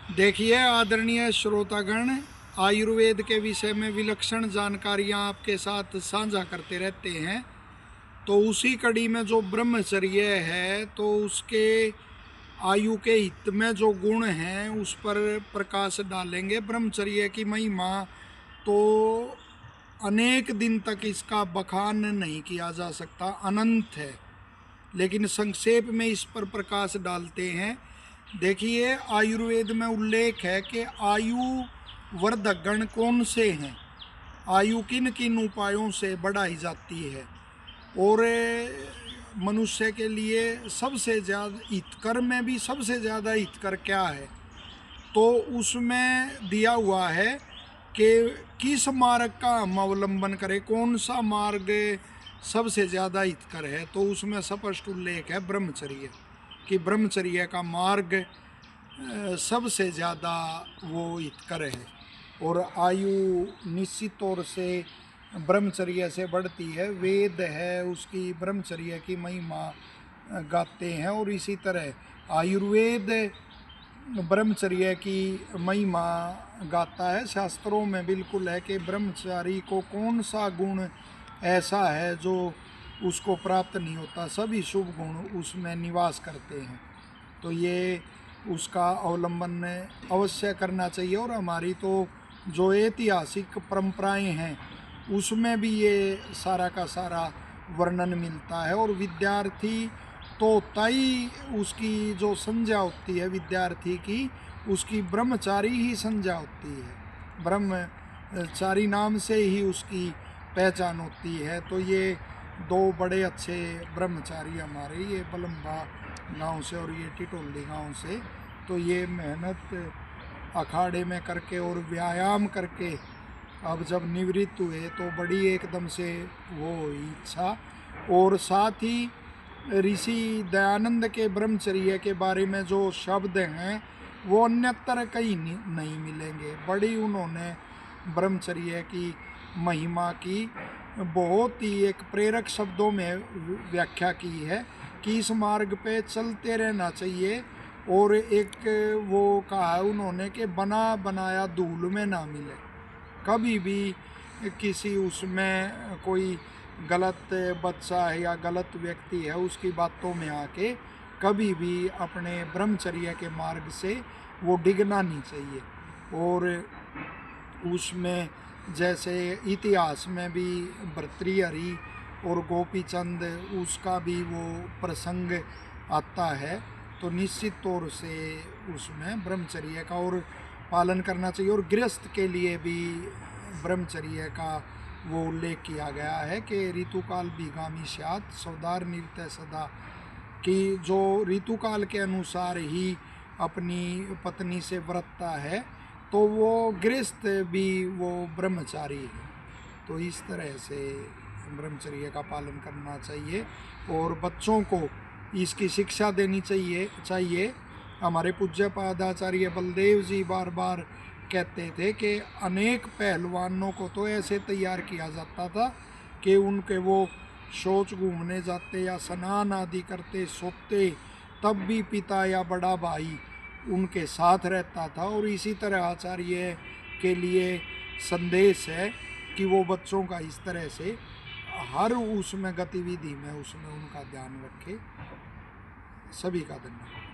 देखिए आदरणीय श्रोतागण, आयुर्वेद के विषय में विलक्षण जानकारियाँ आपके साथ साझा करते रहते हैं। तो उसी कड़ी में जो ब्रह्मचर्य है तो उसके आयु के हित में जो गुण हैं उस पर प्रकाश डालेंगे। ब्रह्मचर्य की महिमा तो अनेक दिन तक इसका बखान नहीं किया जा सकता, अनंत है, लेकिन संक्षेप में इस पर प्रकाश डालते हैं। देखिए आयुर्वेद में उल्लेख है कि आयु वर्धक गण कौन से हैं, आयु किन किन उपायों से बढ़ाई जाती है और मनुष्य के लिए सबसे ज़्यादा हितकर में भी सबसे ज़्यादा हितकर क्या है। तो उसमें दिया हुआ है कि किस मार्ग का हम अवलंबन करें, कौन सा मार्ग सबसे ज़्यादा हितकर है। तो उसमें स्पष्ट उल्लेख है ब्रह्मचर्य कि ब्रह्मचर्य का मार्ग सबसे ज़्यादा वो हितकर है और आयु निश्चित तौर से ब्रह्मचर्य से बढ़ती है। वेद है उसकी ब्रह्मचर्य की महिमा गाते हैं और इसी तरह आयुर्वेद ब्रह्मचर्य की महिमा गाता है। शास्त्रों में बिल्कुल है कि ब्रह्मचारी को कौन सा गुण ऐसा है जो उसको प्राप्त नहीं होता, सभी शुभ गुण उसमें निवास करते हैं। तो ये उसका अवलंबन अवश्य करना चाहिए और हमारी तो जो ऐतिहासिक परंपराएं हैं उसमें भी ये सारा का सारा वर्णन मिलता है। और विद्यार्थी तो तय उसकी जो संज्ञा होती है विद्यार्थी की, उसकी ब्रह्मचारी ही संज्ञा होती है, ब्रह्मचारी नाम से ही उसकी पहचान होती है। तो ये दो बड़े अच्छे ब्रह्मचारी हमारे, ये बलम्बा गांव से और ये टिटोली गांव से, तो ये मेहनत अखाड़े में करके और व्यायाम करके अब जब निवृत्त हुए तो बड़ी एकदम से वो इच्छा। और साथ ही ऋषि दयानंद के ब्रह्मचर्य के बारे में जो शब्द हैं वो अन्यत्र कहीं नहीं मिलेंगे। बड़ी उन्होंने ब्रह्मचर्य की महिमा की बहुत ही एक प्रेरक शब्दों में व्याख्या की है कि इस मार्ग पे चलते रहना चाहिए। और एक वो कहा है उन्होंने कि बना बनाया धूल में ना मिले, कभी भी किसी उसमें कोई गलत बच्चा है या गलत व्यक्ति है उसकी बातों में आके कभी भी अपने ब्रह्मचर्य के मार्ग से वो डिगना नहीं चाहिए। और उसमें जैसे इतिहास में भी भर्तृहरि और गोपीचंद उसका भी वो प्रसंग आता है, तो निश्चित तौर से उसमें ब्रह्मचर्य का और पालन करना चाहिए। और गृहस्थ के लिए भी ब्रह्मचर्य का वो उल्लेख किया गया है कि ऋतुकाल बिगामी स्यात् सौदार निरत सदा, कि जो ऋतुकाल के अनुसार ही अपनी पत्नी से व्रतता है तो वो गृहस्थ भी वो ब्रह्मचारी है। तो इस तरह से ब्रह्मचर्य का पालन करना चाहिए और बच्चों को इसकी शिक्षा देनी चाहिए। हमारे पूज्य पादाचार्य बलदेव जी बार बार कहते थे कि अनेक पहलवानों को तो ऐसे तैयार किया जाता था कि उनके वो शौच घूमने जाते या स्नान आदि करते सोते तब भी पिता या बड़ा भाई उनके साथ रहता था। और इसी तरह आचार्य के लिए संदेश है कि वो बच्चों का इस तरह से हर उसमें गतिविधि में उसमें उनका ध्यान रखे। सभी का धन्यवाद।